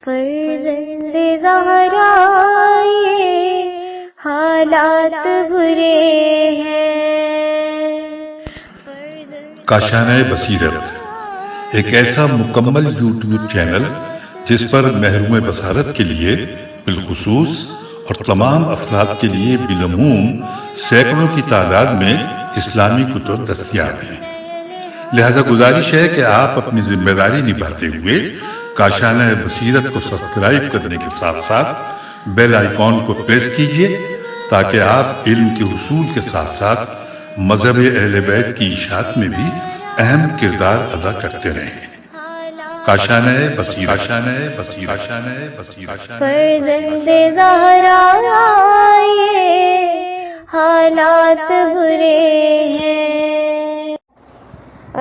فرزند زہرا یہ حالات برے ہیں۔ کاشانہ بصیرت ایک ایسا مکمل یوٹیوب چینل جس پر محروم بصارت کے لیے بالخصوص اور تمام افراد کے لیے بالعموم سینکڑوں کی تعداد میں اسلامی کتب دستیاب ہیں۔ لہذا گزارش ہے کہ آپ اپنی ذمہ داری نبھاتے ہوئے کاشانہ بصیرت کو سبسکرائب کرنے کے ساتھ ساتھ بیل آئیکن کو پریس کیجیے تاکہ آپ علم کے حصول کے ساتھ ساتھ مذہب اہل بیت کی اشاعت میں بھی اہم کردار ادا کرتے رہیں۔ کاشانہ بصیرت۔ فرزند زہرا یہ حالات برے ہیں۔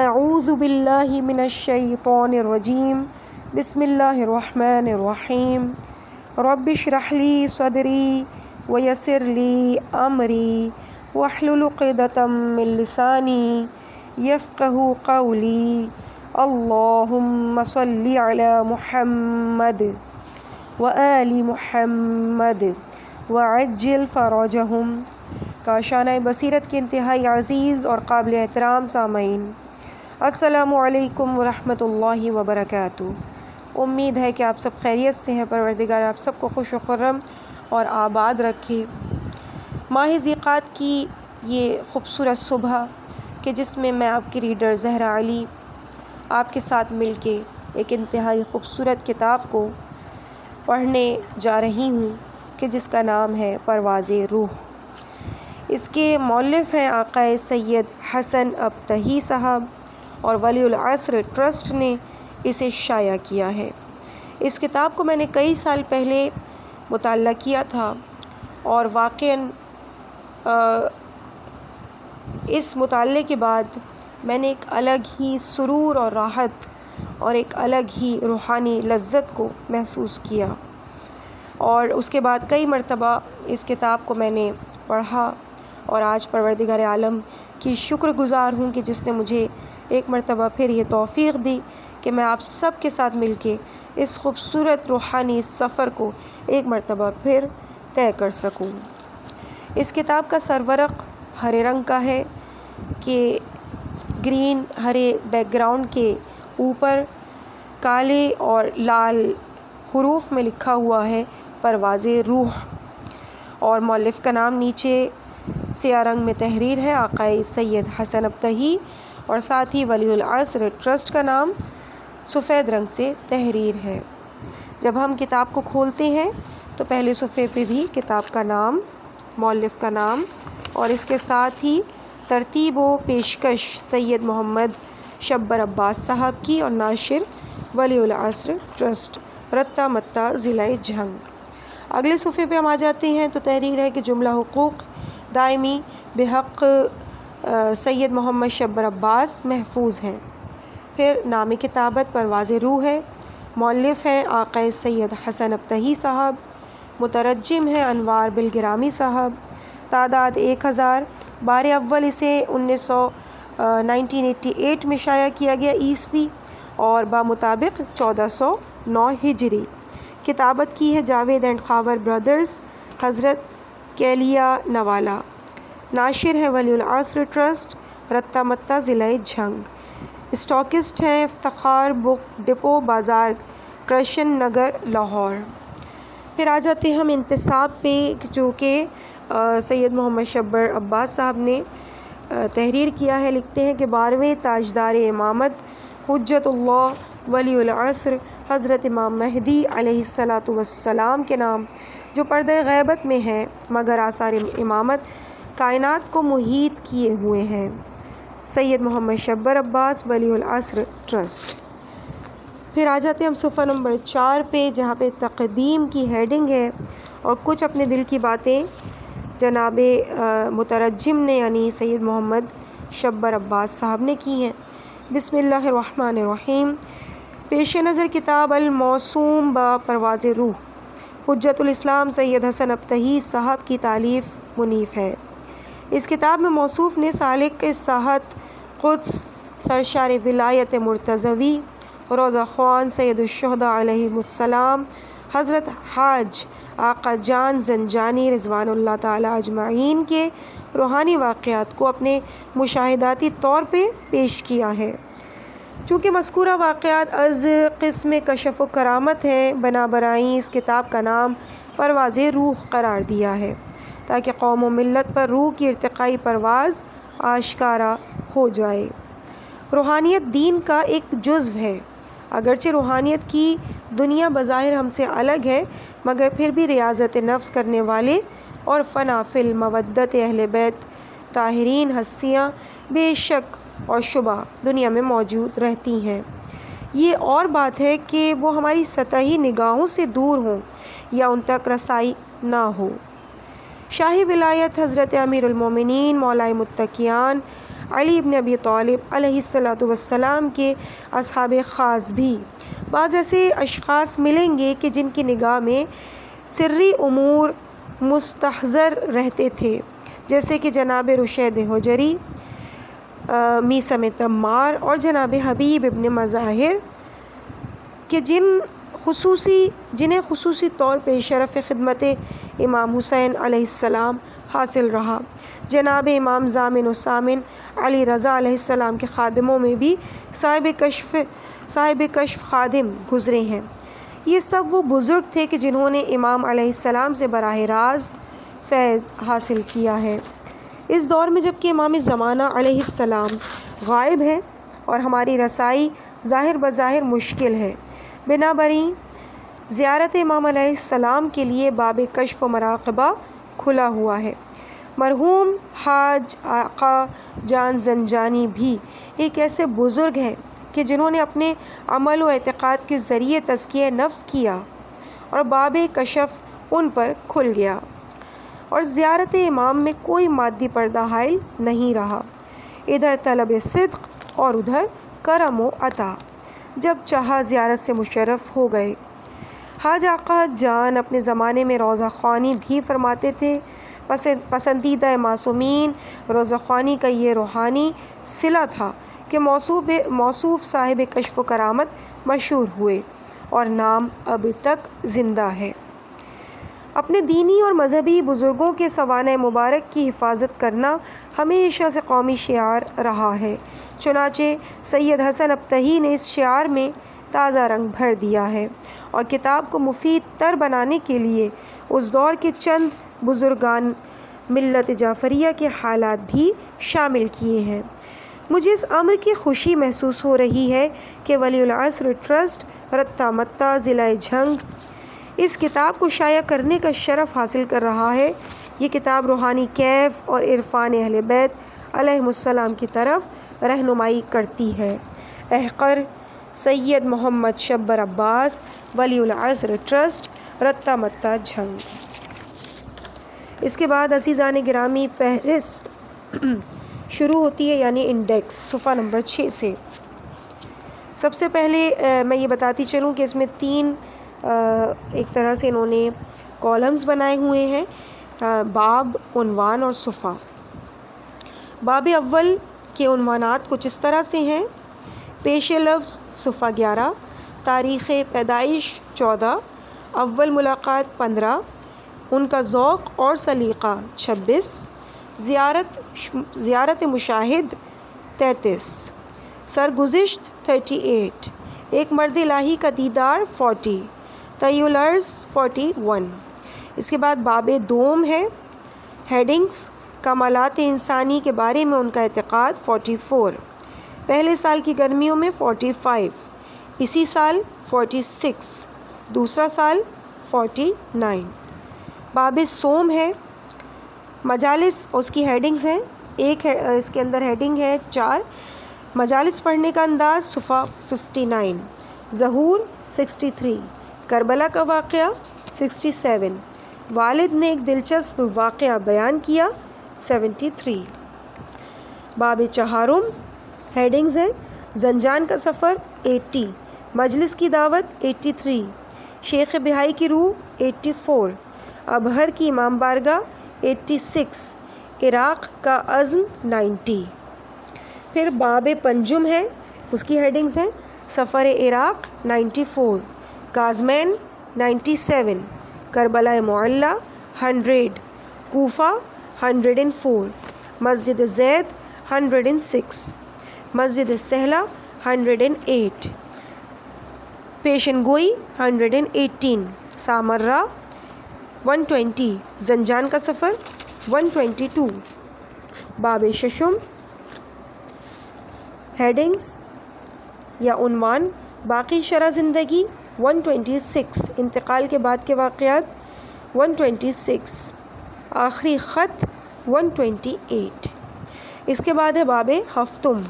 اعوذ باللہ من الشیطان الرجیم، بسم اللہ الرحمن الرحیم۔ رب اشرح لی صدری ویسر لی امری واحلل عقدۃ من لسانی یفقہوا قولی۔ اللہم صلی علی محمد وآل محمد وعجل فرجہم۔ کاشانہ بصیرت کے انتہائی عزیز اور قابل احترام سامعین، السلام علیکم ورحمۃ اللہ وبرکاتہ۔ امید ہے کہ آپ سب خیریت سے ہیں۔ پروردگار آپ سب کو خوش و خرم اور آباد رکھے۔ ماہ ذیقعدہ کی یہ خوبصورت صبح کہ جس میں میں آپ کی ریڈر زہرا علی آپ کے ساتھ مل کے ایک انتہائی خوبصورت کتاب کو پڑھنے جا رہی ہوں کہ جس کا نام ہے پرواز روح۔ اس کے مؤلف ہیں آقا سید حسن ابتہی صاحب اور ولی العصر ٹرسٹ نے اسے شائع کیا ہے۔ اس کتاب کو میں نے کئی سال پہلے مطالعہ کیا تھا اور واقعاً اس مطالعے کے بعد میں نے ایک الگ ہی سرور اور راحت اور ایک الگ ہی روحانی لذت کو محسوس کیا، اور اس کے بعد کئی مرتبہ اس کتاب کو میں نے پڑھا اور آج پروردگار عالم کی شکر گزار ہوں کہ جس نے مجھے ایک مرتبہ پھر یہ توفیق دی کہ میں آپ سب کے ساتھ مل کے اس خوبصورت روحانی سفر کو ایک مرتبہ پھر طے کر سکوں۔ اس کتاب کا سرورق ہرے رنگ کا ہے کہ گرین ہرے بیک گراؤنڈ کے اوپر کالے اور لال حروف میں لکھا ہوا ہے پرواز روح، اور مؤلف کا نام نیچے سیاہ رنگ میں تحریر ہے آقا سید حسن ابتہی، اور ساتھ ہی ولی العصر ٹرسٹ کا نام سفید رنگ سے تحریر ہے۔ جب ہم کتاب کو کھولتے ہیں تو پہلے صفحے پہ بھی کتاب کا نام، مؤلف کا نام اور اس کے ساتھ ہی ترتیب و پیشکش سید محمد شبر عباس صاحب کی اور ناشر ولی العصر ٹرسٹ رتہ متہ ضلع جھنگ۔ اگلے صفحے پہ ہم آ جاتے ہیں تو تحریر ہے کہ جملہ حقوق دائمی بحق سید محمد شبر عباس محفوظ ہیں۔ پھر نام کتابت پرواز روح ہے، مؤلف ہیں آقا سید حسن ابتہی صاحب، مترجم ہیں انوار بالگرامی صاحب، تعداد 1000، بار اول اسے 1988 میں شائع کیا گیا عیسوی اور بمطابق 1409 ہجری۔ کتابت کی ہے جاوید اینڈ خاور برادرز، حضرت کیلیا نوالا۔ ناشر ہے ولی العصر ٹرسٹ رتہ متہ ضلع جھنگ۔ اسٹاکسٹ ہیں افتخار بک ڈپو بازار کرشن نگر لاہور۔ پھر آ جاتے ہیں ہم انتصاب پہ جو کہ سید محمد شبر عباس صاحب نے تحریر کیا ہے۔ لکھتے ہیں کہ 12ویں تاجدار امامت حجت اللہ ولی العصر حضرت امام مہدی علیہ السلام کے نام جو پردہ غیبت میں ہیں مگر آثار امامت کائنات کو محیط کیے ہوئے ہیں، سید محمد شبر عباس ولی العصر ٹرسٹ۔ پھر آ جاتے ہیں ہم صفحہ نمبر 4 پہ جہاں پہ تقدیم کی ہیڈنگ ہے اور کچھ اپنے دل کی باتیں جناب مترجم نے یعنی سید محمد شبر عباس صاحب نے کی ہیں۔ بسم اللہ الرحمن الرحیم۔ پیش نظر کتاب الموسوم با پرواز روح حجت الاسلام سید حسن ابتہی صاحب کی تالیف منیف ہے۔ اس کتاب میں موصوف نے سالک صحت قدس سرشار ولایت مرتضوی روضہ خوان سید الشہداء علیہ السلام حضرت حاج آقا جان زنجانی رضوان اللہ تعالی اجمعین کے روحانی واقعات کو اپنے مشاہداتی طور پہ پیش کیا ہے۔ چونکہ مذکورہ واقعات از قسم کشف و کرامت ہیں، بنابرائی اس کتاب کا نام پرواز روح قرار دیا ہے، تاکہ قوم و ملت پر روح کی ارتقائی پرواز آشکارا ہو جائے۔ روحانیت دین کا ایک جزو ہے، اگرچہ روحانیت کی دنیا بظاہر ہم سے الگ ہے، مگر پھر بھی ریاضت نفس کرنے والے اور فنا فی المودت اہل بیت طاہرین ہستیاں بے شک اور شبہ دنیا میں موجود رہتی ہیں۔ یہ اور بات ہے کہ وہ ہماری سطحی نگاہوں سے دور ہوں یا ان تک رسائی نہ ہو۔ شاہی ولایت حضرت امیر المومنین مولا متقیان علی ابن ابی طالب علیہ السلام کے اصحاب خاص بھی بعض ایسے اشخاص ملیں گے کہ جن کی نگاہ میں سری امور مستحضر رہتے تھے، جیسے کہ جناب رشید حجری، میثم تمار اور جناب حبیب ابن مظاہر، کہ جنہیں خصوصی طور پہ شرف خدمت امام حسین علیہ السلام حاصل رہا۔ جناب امام ضامن و سامن علی رضا علیہ السلام کے خادموں میں بھی صاحب کشف خادم گزرے ہیں۔ یہ سب وہ بزرگ تھے کہ جنہوں نے امام علیہ السلام سے براہ راست فیض حاصل کیا ہے۔ اس دور میں جب کہ امام زمانہ علیہ السلام غائب ہے اور ہماری رسائی ظاہر بظاہر مشکل ہے، بنابرائی زیارت امام علیہ السلام کے لیے باب کشف و مراقبہ کھلا ہوا ہے۔ مرحوم حاج آقا جان زنجانی بھی ایک ایسے بزرگ ہیں کہ جنہوں نے اپنے عمل و اعتقاد کے ذریعے تزکیہ نفس کیا اور باب کشف ان پر کھل گیا، اور زیارت امام میں کوئی مادی پردہ حائل نہیں رہا۔ ادھر طلب صدق اور ادھر کرم و عطا، جب چاہا زیارت سے مشرف ہو گئے۔ حاج آقا جان اپنے زمانے میں روضہ خوانی بھی فرماتے تھے۔ پسندیدہ معصومین روضہ خوانی کا یہ روحانی صلہ تھا کہ موصوف صاحب کشف و کرامت مشہور ہوئے اور نام اب تک زندہ ہے۔ اپنے دینی اور مذہبی بزرگوں کے سوانح مبارک کی حفاظت کرنا ہمیشہ سے قومی شعار رہا ہے، چنانچہ سید حسن ابتہی نے اس شعار میں تازہ رنگ بھر دیا ہے اور کتاب کو مفید تر بنانے کے لیے اس دور کے چند بزرگان ملت جعفریہ کے حالات بھی شامل کیے ہیں۔ مجھے اس امر کی خوشی محسوس ہو رہی ہے کہ ولی العصر ٹرسٹ رتہ متہ ضلع جھنگ اس کتاب کو شائع کرنے کا شرف حاصل کر رہا ہے۔ یہ کتاب روحانی کیف اور عرفان اہل بیت علیہم السلام کی طرف رہنمائی کرتی ہے۔ احقر سید محمد شبر عباس، ولی العصر ٹرسٹ، رتہ متہ جھنگ۔ اس کے بعد عزیزان گرامی فہرست شروع ہوتی ہے، یعنی انڈیکس صفحہ نمبر 6 سے۔ سب سے پہلے میں یہ بتاتی چلوں کہ اس میں 3 ایک طرح سے انہوں نے کالمز بنائے ہوئے ہیں، باب، عنوان اور صفحہ۔ باب اول کے عنوانات کچھ اس طرح سے ہیں: پیش لفظ صفحہ 11، تاریخ پیدائش 14، اول ملاقات 15، ان کا ذوق اور سلیقہ 26، زیارت مشاہد 33، سرگزشت 38، ایک مرد الہی کا دیدار 40، طی العرض 41۔ اس کے بعد باب دوم ہے، ہیڈنگز: کمالات انسانی کے بارے میں ان کا اعتقاد 44، پہلے سال کی گرمیوں میں 45، اسی سال 46، دوسرا سال 49۔ باب سوم ہے، مجالس، اس کی ہیڈنگز ہیں، ایک ہے اس کے اندر ہیڈنگ ہے 4، مجالس پڑھنے کا انداز صفحہ 59، ظہور 63، کربلا کا واقعہ 67، والد نے ایک دلچسپ واقعہ بیان کیا 73۔ باب چہارم، ہیڈنگز ہیں: زنجان کا سفر 80، مجلس کی دعوت 83، شیخ بہائی کی روح 84، ابہر کی امام بارگاہ 86، عراق کا عزم 90۔ پھر باب پنجم ہے، اس کی ہیڈنگز ہیں: سفر عراق 94، کاظمین 97، کربلا معلی 100، کوفہ 104، مسجد زید 106، مسجد سہلہ 108، پیشن گوئی 118، سامرہ 120، زنجان کا سفر 122، باب ششم، ہیڈنگز یا عنوان، باقی شرح زندگی 126، انتقال کے بعد کے واقعات 126، آخری خط 128۔ اس کے بعد ہے باب ہفتم،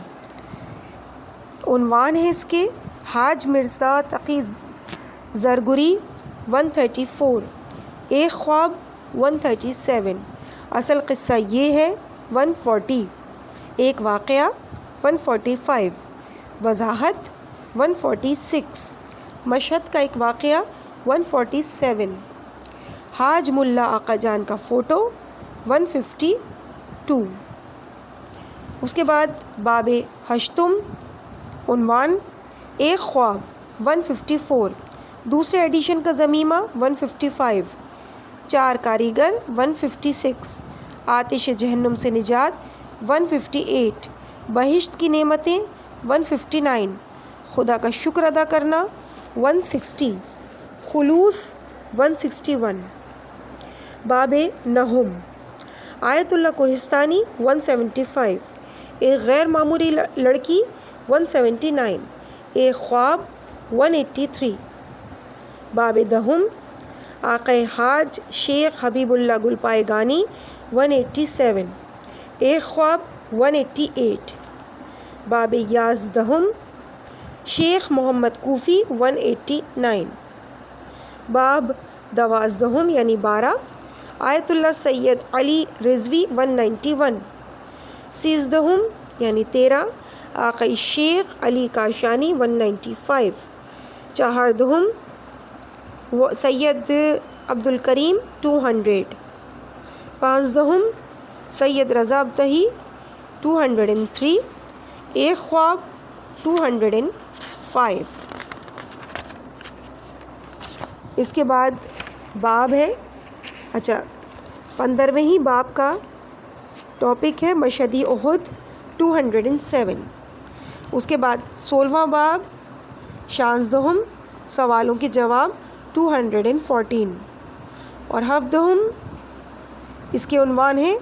عنوان ہے اس کے حاج مرزا تقی زرگری 134، ایک خواب 137، اصل قصہ یہ ہے 140، ایک واقعہ 145، وضاحت 146، مشہد کا ایک واقعہ 147، حاج ملا آقا جان کا فوٹو 152۔ اس کے بعد باب ہشتم، عنوان ایک خواب 154، دوسرے ایڈیشن کا ضمیمہ 155، چار کاریگر 156، آتش جہنم سے نجات 158، بہشت کی نعمتیں 159، خدا کا شکر ادا کرنا 160، خلوص 161۔ باب نہم، آیت اللہ کوہستانی 175، ایک غیر معمولی لڑکی 179، ایک خواب 183۔ باب دہم، آقا حاج شیخ حبیب اللہ گلپائے گانی 187، ایک خواب 188۔ باب یازدہم، شیخ محمد کوفی 189۔ باب دوازدہم یعنی 12، آیت اللہ سید علی رضوی 191۔ سیزدہم یعنی 13، آقا شیخ علی کاشانی 195۔ چہاردہم سید عبد الکریم 200۔ پانزدہم سید رضا ابتہی 203، ایک خواب 205۔ اس کے بعد باب ہے 15ویں باب کا ٹاپک ہے مشہد احد 207۔ اس کے بعد 16واں باب، شانزدہم سوالوں کے جواب 214، اور ہفدہم اس کے عنوان ہے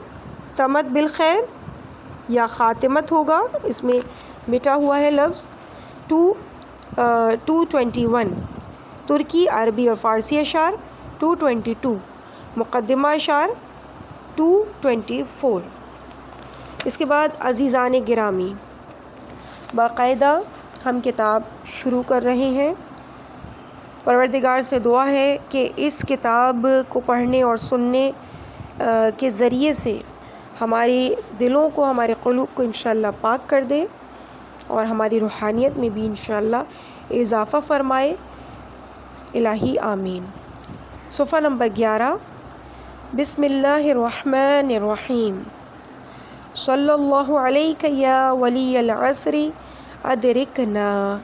تمت بالخیر یا خاتمت ہوگا، اس میں مٹا ہوا ہے لفظ 221، ترکی عربی اور فارسی اشعار 222، مقدمہ اشعار 224۔ اس کے بعد عزیزان گرامی، باقاعدہ ہم کتاب شروع کر رہے ہیں۔ پروردگار سے دعا ہے کہ اس کتاب کو پڑھنے اور سننے کے ذریعے سے ہماری دلوں کو، ہمارے قلوب کو انشاءاللہ پاک کر دے اور ہماری روحانیت میں بھی انشاءاللہ اضافہ فرمائے، الہی آمین۔ صفحہ نمبر 11، بسم اللہ الرحمن الرحیم، صلی اللہ علیک یا ولی العصر ادرکنا۔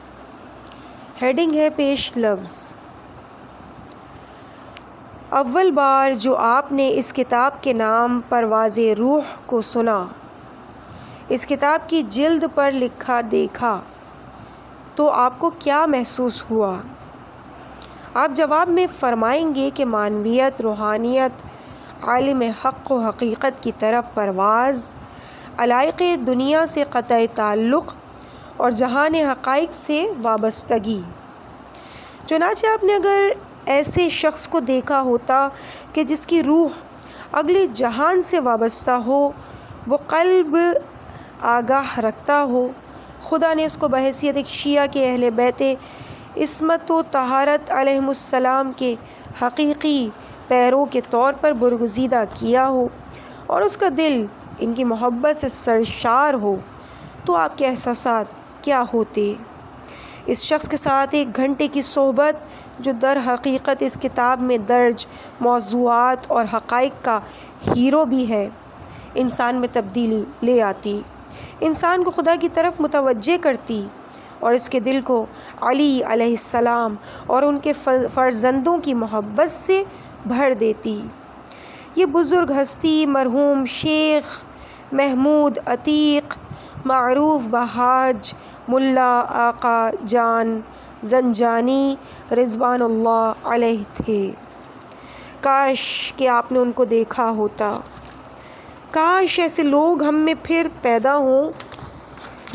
ہیڈنگ ہے پیش لفظ۔ اول بار جو آپ نے اس کتاب کے نام پرواز روح کو سنا، اس کتاب کی جلد پر لکھا دیکھا تو آپ کو کیا محسوس ہوا؟ آپ جواب میں فرمائیں گے کہ معنویت، روحانیت، عالم حق و حقیقت کی طرف پرواز، علائق دنیا سے قطع تعلق اور جہان حقائق سے وابستگی۔ چنانچہ آپ نے اگر ایسے شخص کو دیکھا ہوتا کہ جس کی روح اگلے جہان سے وابستہ ہو، وہ قلب آگاہ رکھتا ہو، خدا نے اس کو بحیثیت ایک شیعہ کے اہل بیت عصمت و طہارت علیہم السلام کے حقیقی پیروں کے طور پر برگزیدہ کیا ہو اور اس کا دل ان کی محبت سے سرشار ہو، تو آپ کے احساسات کیا ہوتے؟ اس شخص کے ساتھ 1 گھنٹے کی صحبت، جو در حقیقت اس کتاب میں درج موضوعات اور حقائق کا ہیرو بھی ہے، انسان میں تبدیلی لے آتی، انسان کو خدا کی طرف متوجہ کرتی اور اس کے دل کو علی علیہ السلام اور ان کے فرزندوں کی محبت سے بھر دیتی۔ یہ بزرگ ہستی مرحوم شیخ محمود عتیق معروف بحاج ملا آقا جان زنجانی رضوان اللہ علیہ تھے۔ کاش کہ آپ نے ان کو دیکھا ہوتا، کاش ایسے لوگ ہم میں پھر پیدا ہوں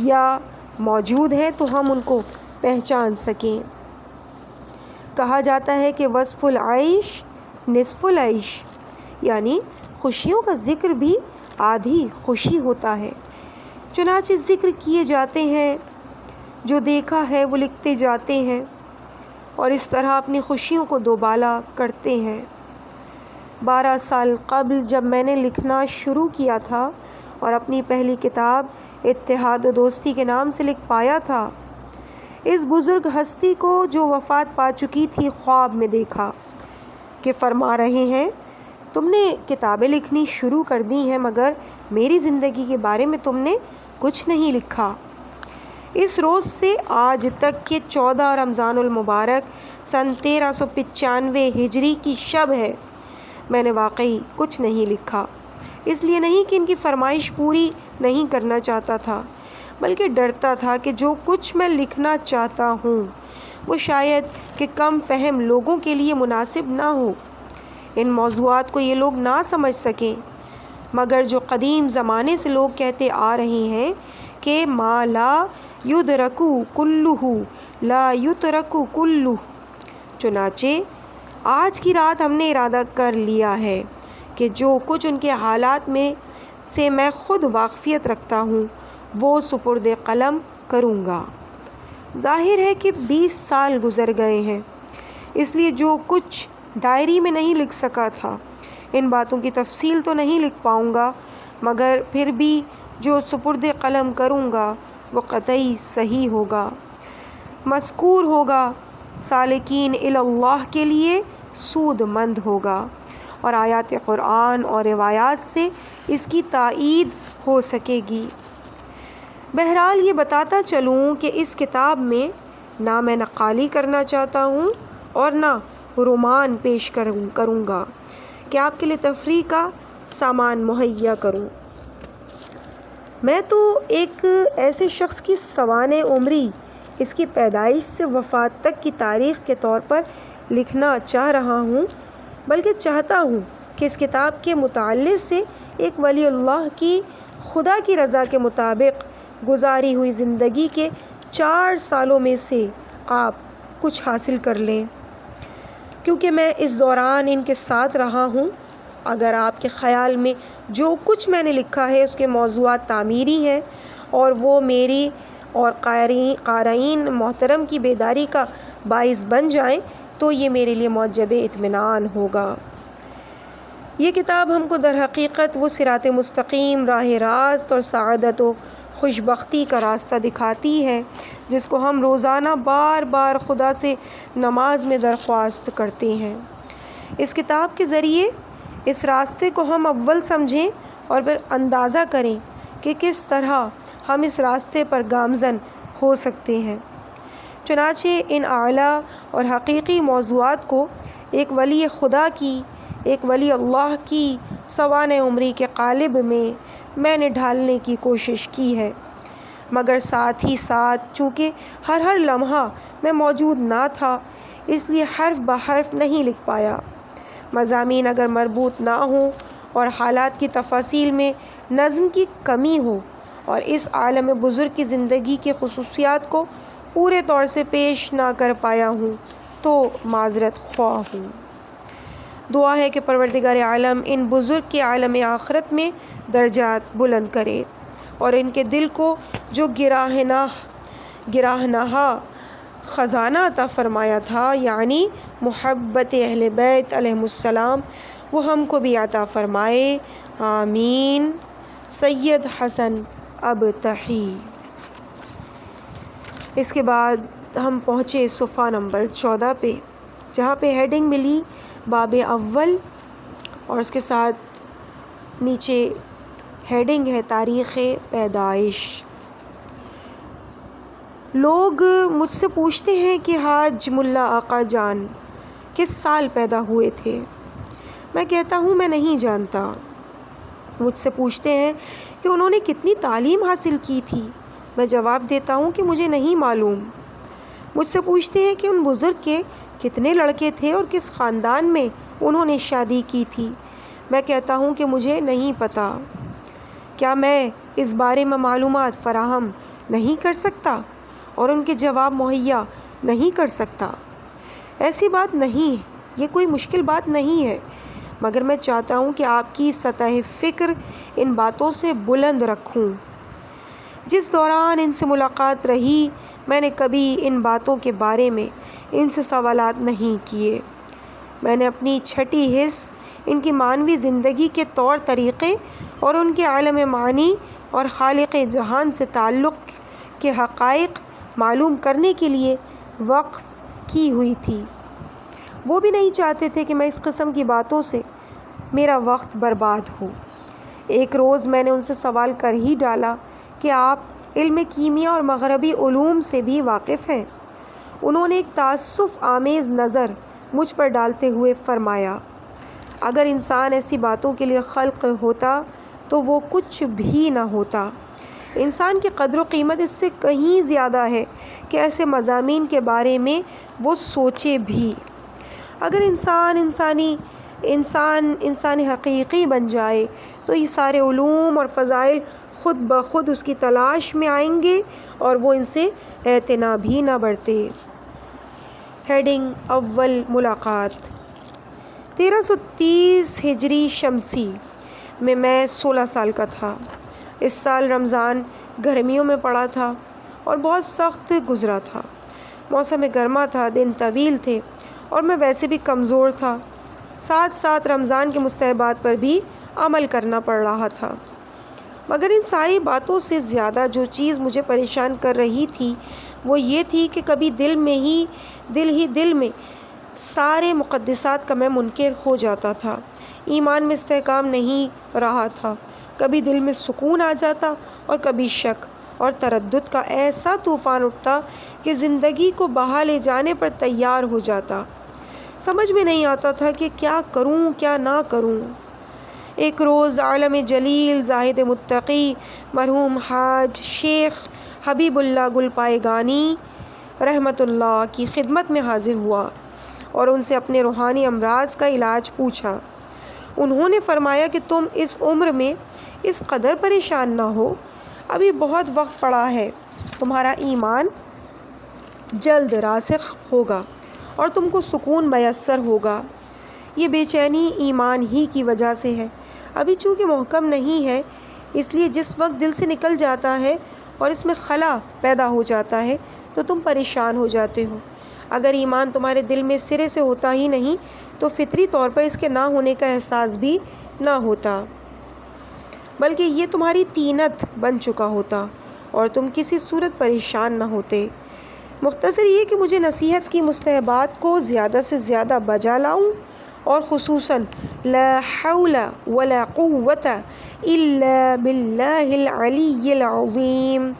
یا موجود ہیں تو ہم ان کو پہچان سکیں۔ کہا جاتا ہے کہ وصف العیش نصف العیش، یعنی خوشیوں کا ذکر بھی آدھی خوشی ہوتا ہے۔ چنانچہ ذکر کیے جاتے ہیں، جو دیکھا ہے وہ لکھتے جاتے ہیں اور اس طرح اپنی خوشیوں کو دوبالا کرتے ہیں۔ 12 سال قبل جب میں نے لکھنا شروع کیا تھا اور اپنی پہلی کتاب اتحاد و دوستی کے نام سے لکھ پایا تھا، اس بزرگ ہستی کو جو وفات پا چکی تھی خواب میں دیکھا کہ فرما رہے ہیں تم نے کتابیں لکھنی شروع کر دی ہیں مگر میری زندگی کے بارے میں تم نے کچھ نہیں لکھا۔ اس روز سے آج تک کہ 14 رمضان المبارک سن 1395 ہجری کی شب ہے، میں نے واقعی کچھ نہیں لکھا۔ اس لیے نہیں کہ ان کی فرمائش پوری نہیں کرنا چاہتا تھا، بلکہ ڈرتا تھا کہ جو کچھ میں لکھنا چاہتا ہوں وہ شاید کہ کم فہم لوگوں کے لیے مناسب نہ ہو، ان موضوعات کو یہ لوگ نہ سمجھ سکیں۔ مگر جو قدیم زمانے سے لوگ کہتے آ رہے ہیں کہ ما لا یدرک کلہ لا یترک کلہ، چنانچہ آج کی رات ہم نے ارادہ کر لیا ہے کہ جو کچھ ان کے حالات میں سے میں خود واقفیت رکھتا ہوں وہ سپرد قلم کروں گا۔ ظاہر ہے کہ 20 سال گزر گئے ہیں، اس لیے جو کچھ ڈائری میں نہیں لکھ سکا تھا ان باتوں کی تفصیل تو نہیں لکھ پاؤں گا، مگر پھر بھی جو سپرد قلم کروں گا وہ قطعی صحیح ہوگا، مذکور ہوگا، سالکین الی اللہ کے لیے سود مند ہوگا اور آیات قرآن اور روایات سے اس کی تائید ہو سکے گی۔ بہرحال یہ بتاتا چلوں کہ اس کتاب میں نہ میں نقالی کرنا چاہتا ہوں اور نہ رومان پیش کروں گا کہ آپ کے لیے تفریح کا سامان مہیا کروں۔ میں تو ایک ایسے شخص کی سوانح عمری، اس کی پیدائش سے وفات تک کی تاریخ کے طور پر لکھنا چاہ رہا ہوں، بلکہ چاہتا ہوں کہ اس کتاب کے مطالعے سے ایک ولی اللہ کی خدا کی رضا کے مطابق گزاری ہوئی زندگی کے 4 سالوں میں سے آپ کچھ حاصل کر لیں، کیونکہ میں اس دوران ان کے ساتھ رہا ہوں۔ اگر آپ کے خیال میں جو کچھ میں نے لکھا ہے اس کے موضوعات تعمیری ہیں اور وہ میری اور قارئین محترم کی بیداری کا باعث بن جائیں تو یہ میرے لیے موجب اطمینان ہوگا۔ یہ کتاب ہم کو در حقیقت وہ صراط مستقیم، راہ راست اور سعادت و خوشبختی کا راستہ دکھاتی ہے جس کو ہم روزانہ بار بار خدا سے نماز میں درخواست کرتے ہیں۔ اس کتاب کے ذریعے اس راستے کو ہم اول سمجھیں اور پھر اندازہ کریں کہ کس طرح ہم اس راستے پر گامزن ہو سکتے ہیں۔ چنانچہ ان اعلیٰ اور حقیقی موضوعات کو ایک ولی خدا کی، ایک ولی اللہ کی سوانح عمری کے قالب میں نے ڈھالنے کی کوشش کی ہے، مگر ساتھ ہی ساتھ چونکہ ہر لمحہ میں موجود نہ تھا اس لیے حرف بحرف نہیں لکھ پایا۔ مضامین اگر مربوط نہ ہوں اور حالات کی تفاصیل میں نظم کی کمی ہو اور اس عالم بزرگ کی زندگی کی خصوصیات کو پورے طور سے پیش نہ کر پایا ہوں تو معذرت خواہ ہوں۔ دعا ہے کہ پروردگار عالم ان بزرگ کے عالم آخرت میں درجات بلند کرے اور ان کے دل کو جو گراہنہا خزانہ عطا فرمایا تھا، یعنی محبت اہل بیت علیہم السلام، وہ ہم کو بھی عطا فرمائے، آمین۔ سید حسن ابتحی۔ اس کے بعد ہم پہنچے صفحہ نمبر 14 پہ، جہاں پہ ہیڈنگ ملی باب اول اور اس کے ساتھ نیچے ہیڈنگ ہے تاریخ پیدائش۔ لوگ مجھ سے پوچھتے ہیں کہ حاج ملا آقا جان کس سال پیدا ہوئے تھے؟ میں کہتا ہوں میں نہیں جانتا۔ مجھ سے پوچھتے ہیں کہ انہوں نے کتنی تعلیم حاصل کی تھی؟ میں جواب دیتا ہوں کہ مجھے نہیں معلوم۔ مجھ سے پوچھتے ہیں کہ ان بزرگ کے کتنے لڑکے تھے اور کس خاندان میں انہوں نے شادی کی تھی؟ میں کہتا ہوں کہ مجھے نہیں پتہ۔ کیا میں اس بارے میں معلومات فراہم نہیں کر سکتا اور ان کے جواب مہیا نہیں کر سکتا؟ ایسی بات نہیں ہے، یہ کوئی مشکل بات نہیں ہے، مگر میں چاہتا ہوں کہ آپ کی سطح فکر ان باتوں سے بلند رکھوں۔ جس دوران ان سے ملاقات رہی میں نے کبھی ان باتوں کے بارے میں ان سے سوالات نہیں کیے۔ میں نے اپنی چھٹی حس ان کی معنوی زندگی کے طور طریقے اور ان کے عالم معنی اور خالق جہان سے تعلق کے حقائق معلوم کرنے کے لیے وقف کی ہوئی تھی۔ وہ بھی نہیں چاہتے تھے کہ میں اس قسم کی باتوں سے میرا وقت برباد ہو۔ ایک روز میں نے ان سے سوال کر ہی ڈالا کہ آپ علم کیمیا اور مغربی علوم سے بھی واقف ہیں؟ انہوں نے ایک تعسف آمیز نظر مجھ پر ڈالتے ہوئے فرمایا، اگر انسان ایسی باتوں کے لیے خلق ہوتا تو وہ کچھ بھی نہ ہوتا۔ انسان کی قدر و قیمت اس سے کہیں زیادہ ہے کہ ایسے مضامین کے بارے میں وہ سوچے بھی۔ اگر انسان حقیقی بن جائے تو یہ سارے علوم اور فضائل خود بخود اس کی تلاش میں آئیں گے اور وہ ان سے اعتنا بھی نہ برتے۔ ہیڈنگ اول ملاقات 1330 ہجری شمسی میں 16 سال کا تھا۔ اس سال رمضان گرمیوں میں پڑا تھا اور بہت سخت گزرا تھا۔ موسم گرما تھا، دن طویل تھے اور میں ویسے بھی کمزور تھا۔ ساتھ ساتھ رمضان کے مستحبات پر بھی عمل کرنا پڑ رہا تھا۔ مگر ان ساری باتوں سے زیادہ جو چیز مجھے پریشان کر رہی تھی وہ یہ تھی کہ کبھی دل میں سارے مقدسات کا میں منکر ہو جاتا تھا۔ ایمان میں استحکام نہیں رہا تھا۔ کبھی دل میں سکون آ جاتا اور کبھی شک اور تردد کا ایسا طوفان اٹھتا کہ زندگی کو بہا لے جانے پر تیار ہو جاتا۔ سمجھ میں نہیں آتا تھا کہ کیا کروں کیا نہ کروں۔ ایک روز عالم جلیل زاہد متقی مرحوم حاج شیخ حبیب اللہ گل پائے گانی رحمۃ اللہ کی خدمت میں حاضر ہوا اور ان سے اپنے روحانی امراض کا علاج پوچھا۔ انہوں نے فرمایا کہ تم اس عمر میں اس قدر پریشان نہ ہو، ابھی بہت وقت پڑا ہے، تمہارا ایمان جلد راسخ ہوگا اور تم کو سکون میسر ہوگا۔ یہ بے چینی ایمان ہی کی وجہ سے ہے، ابھی چونکہ محکم نہیں ہے، اس لیے جس وقت دل سے نکل جاتا ہے اور اس میں خلا پیدا ہو جاتا ہے تو تم پریشان ہو جاتے ہو۔ اگر ایمان تمہارے دل میں سرے سے ہوتا ہی نہیں تو فطری طور پر اس کے نہ ہونے کا احساس بھی نہ ہوتا، بلکہ یہ تمہاری طینت بن چکا ہوتا اور تم کسی صورت پریشان نہ ہوتے۔ مختصر یہ کہ مجھے نصیحت کی مستحبات کو زیادہ سے زیادہ بجا لاؤں اور خصوصاً لا حول ولا قوت الا باللہ العلی العظیم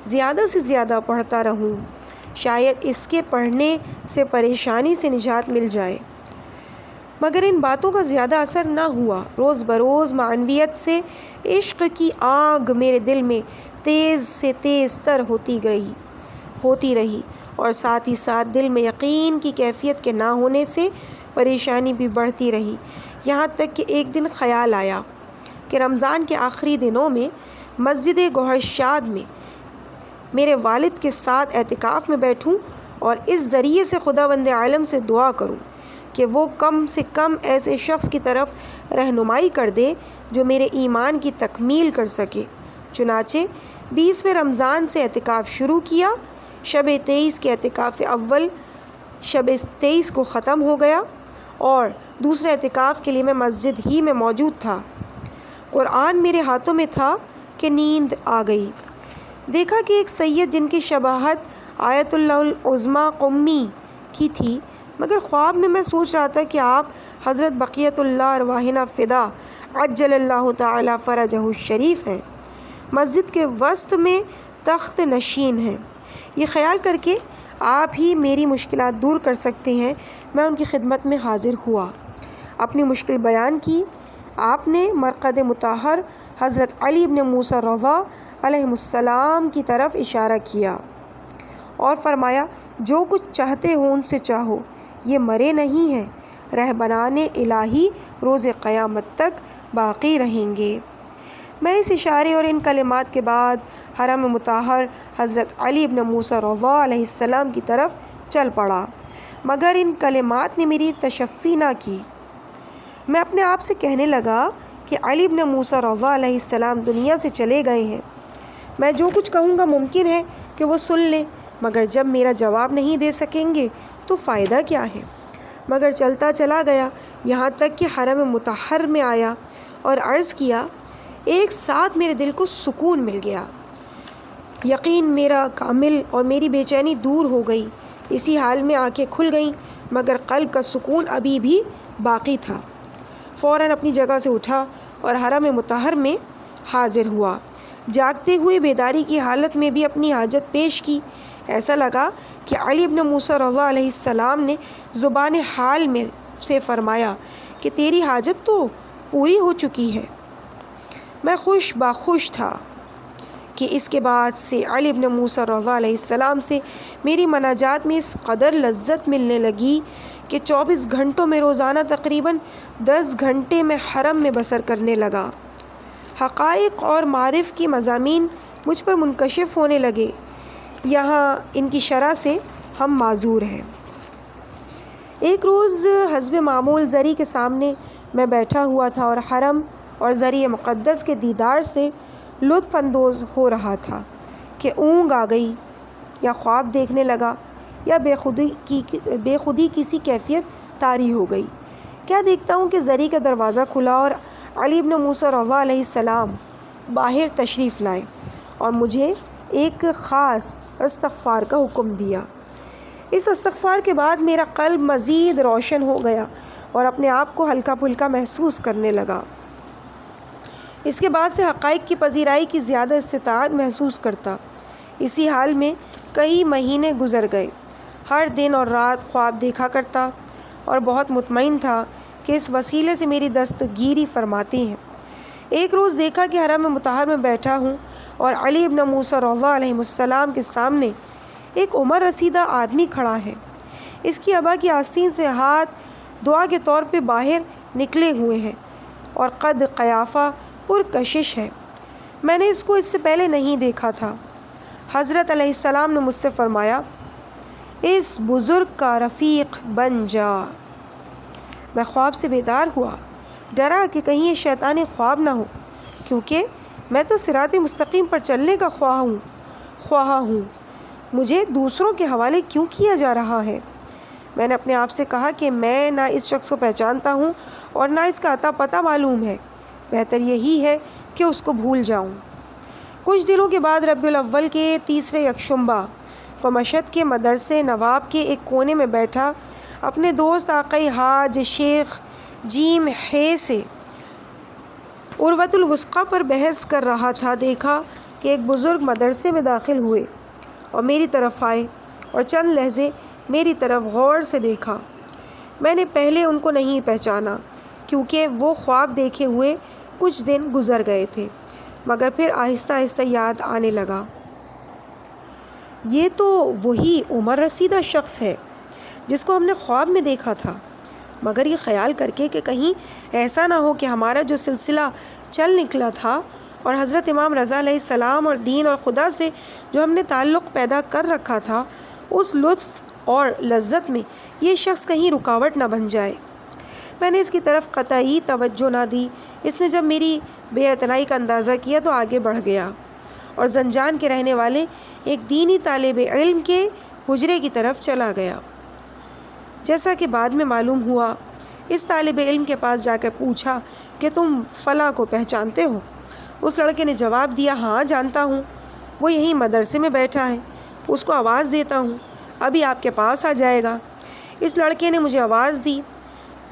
زیادہ سے زیادہ پڑھتا رہوں، شاید اس کے پڑھنے سے پریشانی سے نجات مل جائے۔ مگر ان باتوں کا زیادہ اثر نہ ہوا۔ روز بروز معنویت سے عشق کی آگ میرے دل میں تیز سے تیز تر ہوتی رہی اور ساتھ ہی ساتھ دل میں یقین کی کیفیت کے نہ ہونے سے پریشانی بھی بڑھتی رہی، یہاں تک کہ ایک دن خیال آیا کہ رمضان کے آخری دنوں میں مسجد گوہر شاد میں میرے والد کے ساتھ اعتکاف میں بیٹھوں اور اس ذریعے سے خداوند عالم سے دعا کروں کہ وہ کم سے کم ایسے شخص کی طرف رہنمائی کر دے جو میرے ایمان کی تکمیل کر سکے۔ چنانچہ 20ویں رمضان سے اعتکاف شروع کیا۔ شب 23 کے اعتکاف اول شب 23 کو ختم ہو گیا اور دوسرے اعتکاف کے لیے میں مسجد ہی میں موجود تھا۔ قرآن میرے ہاتھوں میں تھا کہ نیند آ گئی۔ دیکھا کہ ایک سید جن کی شباہت آیت اللہ العظمیٰ قمی کی تھی، مگر خواب میں سوچ رہا تھا کہ آپ حضرت بقیت اللہ ارواحنا فدا عجل اللہ تعالی فرجہ الشریف ہیں، مسجد کے وسط میں تخت نشین ہیں۔ یہ خیال کر کے آپ ہی میری مشکلات دور کر سکتے ہیں، میں ان کی خدمت میں حاضر ہوا، اپنی مشکل بیان کی۔ آپ نے مرقد مطہر حضرت علی ابن موسیٰ رضا علیہ السلام کی طرف اشارہ کیا اور فرمایا، جو کچھ چاہتے ہو ان سے چاہو، یہ مرے نہیں ہیں، رہبران الہی روز قیامت تک باقی رہیں گے۔ میں اس اشارے اور ان کلمات کے بعد حرم مطہر حضرت علی ابن موسیٰ رضا علیہ السلام کی طرف چل پڑا، مگر ان کلمات نے میری تشفی نہ کی۔ میں اپنے آپ سے کہنے لگا کہ علی ابن موسیٰ رضا علیہ السلام دنیا سے چلے گئے ہیں، میں جو کچھ کہوں گا ممکن ہے کہ وہ سن لیں، مگر جب میرا جواب نہیں دے سکیں گے تو فائدہ کیا ہے؟ مگر چلتا چلا گیا، یہاں تک کہ حرم مطہر میں آیا اور عرض کیا۔ ایک ساتھ میرے دل کو سکون مل گیا، یقین میرا کامل اور میری بے چینی دور ہو گئی۔ اسی حال میں آنکھیں کھل گئیں، مگر قلب کا سکون ابھی بھی باقی تھا۔ فوراً اپنی جگہ سے اٹھا اور حرم مطہر میں حاضر ہوا، جاگتے ہوئے بیداری کی حالت میں بھی اپنی حاجت پیش کی۔ ایسا لگا کہ علی ابن موسیٰ رضا علیہ السلام نے زبان حال میں سے فرمایا کہ تیری حاجت تو پوری ہو چکی ہے۔ میں خوش باخوش تھا کہ اس کے بعد سے علی ابن موسیٰ رضا علیہ السلام سے میری مناجات میں اس قدر لذت ملنے لگی کہ 24 گھنٹوں میں روزانہ تقریباً 10 گھنٹے میں حرم میں بسر کرنے لگا۔ حقائق اور معارف کی مضامین مجھ پر منکشف ہونے لگے، یہاں ان کی شرح سے ہم معذور ہیں۔ ایک روز حسب معمول زری کے سامنے میں بیٹھا ہوا تھا اور حرم اور زری مقدس کے دیدار سے لطف اندوز ہو رہا تھا کہ اونگ آ گئی، یا خواب دیکھنے لگا، یا بے خودی کسی کیفیت طاری ہو گئی۔ کیا دیکھتا ہوں کہ زری کا دروازہ کھلا اور علی ابن موسیٰ رضا علیہ السلام باہر تشریف لائے اور مجھے ایک خاص استغفار کا حکم دیا۔ اس استغفار کے بعد میرا قلب مزید روشن ہو گیا اور اپنے آپ کو ہلکا پھلکا محسوس کرنے لگا۔ اس کے بعد سے حقائق کی پذیرائی کی زیادہ استطاعت محسوس کرتا۔ اسی حال میں کئی مہینے گزر گئے، ہر دن اور رات خواب دیکھا کرتا اور بہت مطمئن تھا کہ اس وسیلے سے میری دستگیری فرماتے ہیں۔ ایک روز دیکھا کہ حرم مطہر میں بیٹھا ہوں اور علی ابن موسیٰ رضا علیہ السلام کے سامنے ایک عمر رسیدہ آدمی کھڑا ہے۔ اس کی ابا کی آستین سے ہاتھ دعا کے طور پہ باہر نکلے ہوئے ہیں اور قد قیافہ پرکشش ہے۔ میں نے اس کو اس سے پہلے نہیں دیکھا تھا۔ حضرت علیہ السلام نے مجھ سے فرمایا، اس بزرگ کا رفیق بن جا۔ میں خواب سے بیدار ہوا، ڈرا کہ کہیں یہ شیطانی خواب نہ ہو، کیونکہ میں تو صراط مستقیم پر چلنے کا خواہاں ہوں، مجھے دوسروں کے حوالے کیوں کیا جا رہا ہے؟ میں نے اپنے آپ سے کہا کہ میں نہ اس شخص کو پہچانتا ہوں اور نہ اس کا اتا پتہ معلوم ہے، بہتر یہی ہے کہ اس کو بھول جاؤں۔ کچھ دنوں کے بعد ربیع الاول کے تیسرے یکشنبہ کو مشہد کے مدرسے نواب کے ایک کونے میں بیٹھا اپنے دوست آقائی حاج شیخ جیم ہے سے عروۃ الوثقی پر بحث کر رہا تھا، دیکھا کہ ایک بزرگ مدرسے میں داخل ہوئے اور میری طرف آئے اور چند لحظے میری طرف غور سے دیکھا۔ میں نے پہلے ان کو نہیں پہچانا کیونکہ وہ خواب دیکھے ہوئے کچھ دن گزر گئے تھے، مگر پھر آہستہ آہستہ یاد آنے لگا، یہ تو وہی عمر رسیدہ شخص ہے جس کو ہم نے خواب میں دیکھا تھا۔ مگر یہ خیال کر کے کہ کہیں ایسا نہ ہو کہ ہمارا جو سلسلہ چل نکلا تھا اور حضرت امام رضا علیہ السلام اور دین اور خدا سے جو ہم نے تعلق پیدا کر رکھا تھا، اس لطف اور لذت میں یہ شخص کہیں رکاوٹ نہ بن جائے۔ میں نے اس کی طرف قطعی توجہ نہ دی۔ اس نے جب میری بے اعتنائی کا اندازہ کیا تو آگے بڑھ گیا اور زنجان کے رہنے والے ایک دینی طالب علم کے حجرے کی طرف چلا گیا۔ جیسا کہ بعد میں معلوم ہوا، اس طالب علم کے پاس جا کر پوچھا کہ تم فلاں کو پہچانتے ہو؟ اس لڑکے نے جواب دیا، ہاں جانتا ہوں، وہ یہیں مدرسے میں بیٹھا ہے، اس کو آواز دیتا ہوں، ابھی آپ کے پاس آ جائے گا۔ اس لڑکے نے مجھے آواز دی،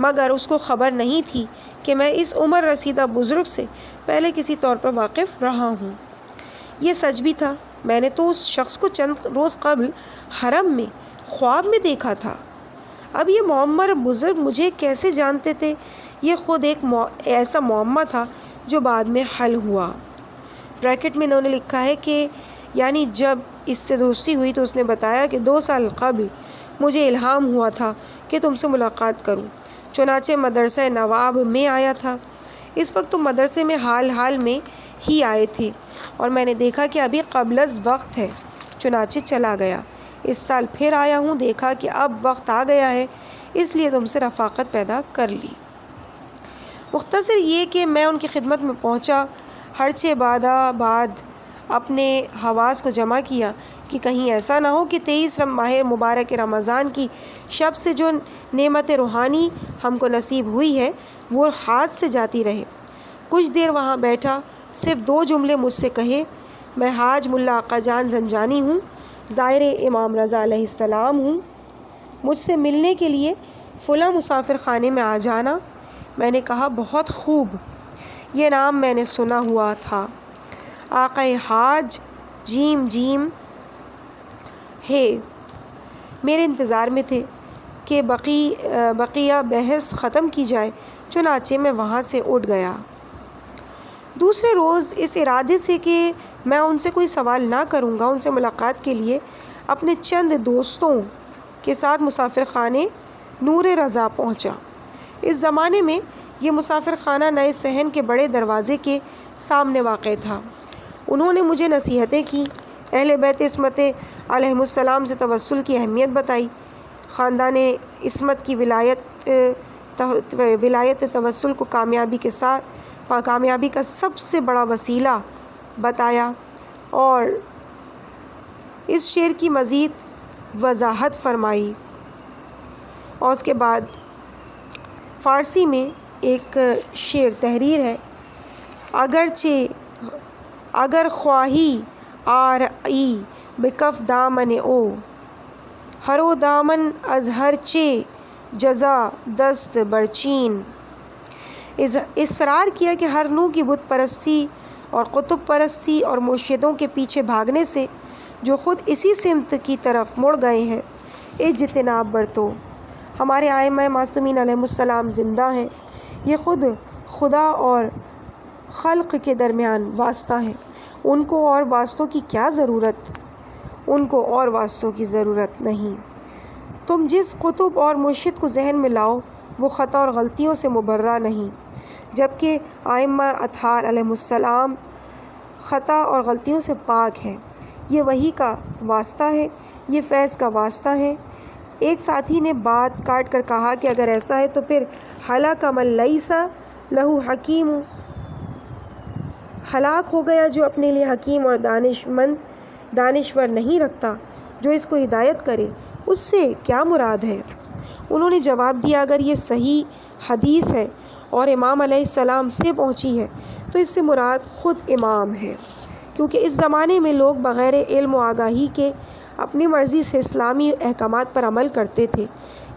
مگر اس کو خبر نہیں تھی کہ میں اس عمر رسیدہ بزرگ سے پہلے کسی طور پر واقف رہا ہوں۔ یہ سچ بھی تھا میں نے تو اس شخص کو چند روز قبل حرم میں خواب میں دیکھا تھا۔ اب یہ معمر بزرگ مجھے کیسے جانتے تھے؟ یہ خود ایک ایسا معمہ تھا جو بعد میں حل ہوا۔ بریکٹ میں انہوں نے لکھا ہے کہ یعنی جب اس سے دوستی ہوئی تو اس نے بتایا کہ 2 سال قبل مجھے الہام ہوا تھا کہ تم سے ملاقات کروں، چنانچہ مدرسہ نواب میں آیا تھا۔ اس وقت تم مدرسے میں حال میں ہی آئے تھے اور میں نے دیکھا کہ ابھی قبل از وقت ہے، چنانچہ چلا گیا۔ اس سال پھر آیا ہوں، دیکھا کہ اب وقت آ گیا ہے، اس لیے تم سے رفاقت پیدا کر لی۔ مختصر یہ کہ میں ان کی خدمت میں پہنچا، ہرچہ بعد اپنے حواس کو جمع کیا کہ کہیں ایسا نہ ہو کہ 23 ماہ مبارک رمضان کی شب سے جو نعمت روحانی ہم کو نصیب ہوئی ہے وہ ہاتھ سے جاتی رہے۔ کچھ دیر وہاں بیٹھا، صرف 2 جملے مجھ سے کہے، میں حاج ملا آقا جان زنجانی ہوں، زائر امام رضا علیہ السلام ہوں، مجھ سے ملنے کے لیے فلاں مسافر خانے میں آ جانا۔ میں نے کہا بہت خوب، یہ نام میں نے سنا ہوا تھا۔ آقا حاج جیم ہے میرے انتظار میں تھے کہ بقیہ بحث ختم کی جائے، چنانچہ میں وہاں سے اٹھ گیا۔ دوسرے روز اس ارادے سے کہ میں ان سے کوئی سوال نہ کروں گا، ان سے ملاقات کے لیے اپنے چند دوستوں کے ساتھ مسافر خانے نور رضا پہنچا۔ اس زمانے میں یہ مسافر خانہ نئے صحن کے بڑے دروازے کے سامنے واقع تھا۔ انہوں نے مجھے نصیحتیں کی، اہل بیت عصمت علیہم السلام سے توسل کی اہمیت بتائی، خاندان عصمت کی ولایت توسل کو کامیابی کا سب سے بڑا وسیلہ بتایا، اور اس شعر کی مزید وضاحت فرمائی۔ اور اس کے بعد فارسی میں ایک شعر تحریر ہے، اگر خواہی آرئی بکف دامن او، ہرو دامن از ہر چے جزا دست برچین۔ اصرار کیا کہ ہر نوع کی بت پرستی اور قطب پرستی اور مرشدوں کے پیچھے بھاگنے سے جو خود اسی سمت کی طرف مڑ گئے ہیں اجتناب برتو۔ ہمارے ائمہ معصومین علیہم السلام زندہ ہیں، یہ خود خدا اور خلق کے درمیان واسطہ ہیں، ان کو اور واسطوں کی کیا ضرورت؟ ان کو اور واسطوں کی ضرورت نہیں۔ تم جس قطب اور مرشد کو ذہن میں لاؤ وہ خطا اور غلطیوں سے مبرہ نہیں، جبکہ ائمہ اطہار علیہم السلام خطا اور غلطیوں سے پاک ہیں۔ یہ وحی کا واسطہ ہے، یہ فیض کا واسطہ ہے۔ ایک ساتھی نے بات کاٹ کر کہا کہ اگر ایسا ہے تو پھر ہلاک من لیس لہو حکیم، ہلاک ہو گیا جو اپنے لیے حکیم اور دانشور نہیں رکھتا، جو اس کو ہدایت کرے، اس سے کیا مراد ہے؟ انہوں نے جواب دیا اگر یہ صحیح حدیث ہے اور امام علیہ السلام سے پہنچی ہے تو اس سے مراد خود امام ہے، کیونکہ اس زمانے میں لوگ بغیر علم و آگاہی کے اپنی مرضی سے اسلامی احکامات پر عمل کرتے تھے،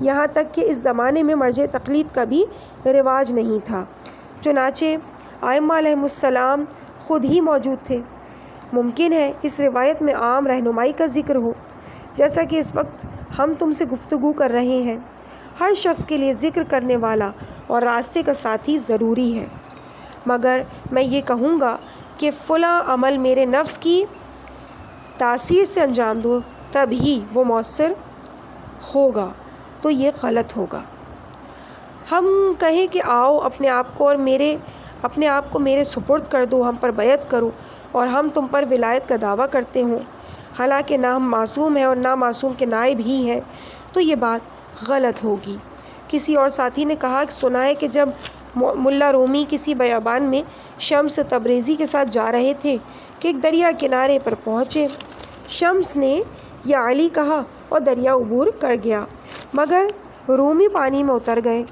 یہاں تک کہ اس زمانے میں مرجع تقلید کا بھی رواج نہیں تھا۔ چنانچہ ائمہ علیہم السلام خود ہی موجود تھے۔ ممکن ہے اس روایت میں عام رہنمائی کا ذکر ہو، جیسا کہ اس وقت ہم تم سے گفتگو کر رہے ہیں۔ ہر شخص کے لیے ذکر کرنے والا اور راستے کا ساتھی ضروری ہے، مگر میں یہ کہوں گا کہ فلاں عمل میرے نفس کی تاثیر سے انجام دو تب ہی وہ مؤثر ہوگا، تو یہ غلط ہوگا۔ ہم کہیں کہ آؤ اپنے آپ کو میرے سپرد کر دو، ہم پر بیعت کرو اور ہم تم پر ولایت کا دعویٰ کرتے ہوں، حالانکہ نہ ہم معصوم ہیں اور نہ معصوم کے نائب ہی ہیں، تو یہ بات غلط ہوگی۔ کسی اور ساتھی نے کہا کہ سنا ہے کہ جب ملا رومی کسی بیابان میں شمس تبریزی کے ساتھ جا رہے تھے کہ ایک دریا کنارے پر پہنچے، شمس نے یا علی کہا اور دریا عبور کر گیا، مگر رومی پانی میں اتر گئے۔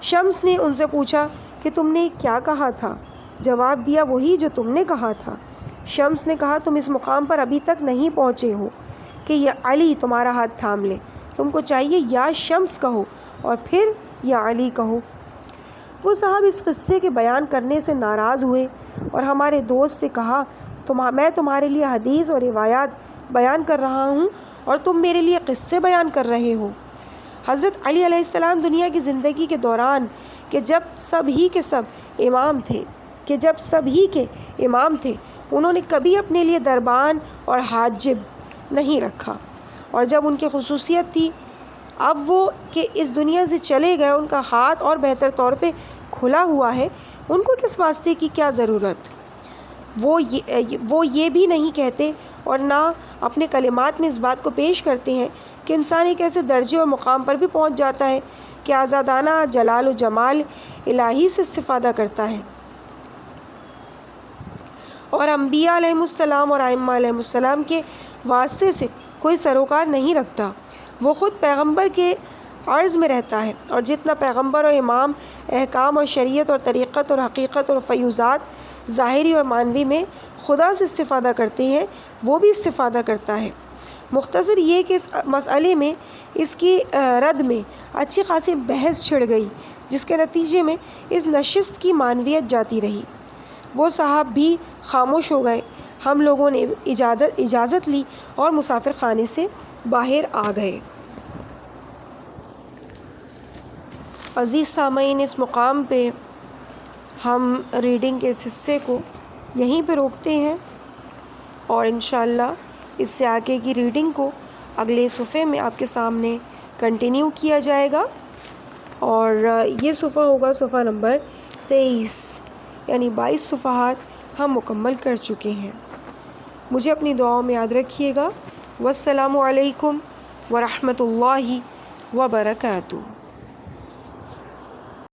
شمس نے ان سے پوچھا کہ تم نے کیا کہا تھا؟ جواب دیا وہی جو تم نے کہا تھا۔ شمس نے کہا تم اس مقام پر ابھی تک نہیں پہنچے ہو کہ یا علی تمہارا ہاتھ تھام لے، تم کو چاہیے یا شمس کہو اور پھر یا علی کہو۔ وہ صاحب اس قصے کے بیان کرنے سے ناراض ہوئے اور ہمارے دوست سے کہا میں تمہارے لیے حدیث اور روایات بیان کر رہا ہوں اور تم میرے لیے قصے بیان کر رہے ہو۔ حضرت علی علیہ السلام دنیا کی زندگی کے دوران کہ جب سب کے امام تھے انہوں نے کبھی اپنے لیے دربان اور حاجب نہیں رکھا، اور جب ان کی خصوصیت تھی اب وہ کہ اس دنیا سے چلے گئے، ان کا ہاتھ اور بہتر طور پہ کھلا ہوا ہے، ان کو کس واسطے کی کیا ضرورت؟ وہ یہ بھی نہیں کہتے اور نہ اپنے کلمات میں اس بات کو پیش کرتے ہیں کہ انسان ایک ایسے درجے اور مقام پر بھی پہنچ جاتا ہے کہ آزادانہ جلال و جمال الہی سے استفادہ کرتا ہے، اور انبیاء علیہ السلام اور ائمہ علیہ السلام کے واسطے سے کوئی سروکار نہیں رکھتا۔ وہ خود پیغمبر کے عرض میں رہتا ہے، اور جتنا پیغمبر اور امام احکام اور شریعت اور طریقت اور حقیقت اور فیوزات ظاہری اور معنوی میں خدا سے استفادہ کرتے ہیں وہ بھی استفادہ کرتا ہے۔ مختصر یہ کہ اس مسئلے میں اس کی رد میں اچھی خاصی بحث چھڑ گئی، جس کے نتیجے میں اس نشست کی معنویت جاتی رہی۔ وہ صاحب بھی خاموش ہو گئے، ہم لوگوں نے اجازت لی اور مسافر خانے سے باہر آ گئے۔ عزیز سامعین، اس مقام پہ ہم ریڈنگ کے اس حصے کو یہیں پہ روکتے ہیں، اور انشاءاللہ اس سے آگے کی ریڈنگ کو اگلے صفحے میں آپ کے سامنے کنٹینیو کیا جائے گا، اور یہ صفحہ ہوگا صفحہ نمبر 23، یعنی 22 صفحات ہم مکمل کر چکے ہیں۔ مجھے اپنی دعاؤں میں یاد رکھیے گا۔ والسلام علیکم ورحمۃ اللہ وبرکاتہ۔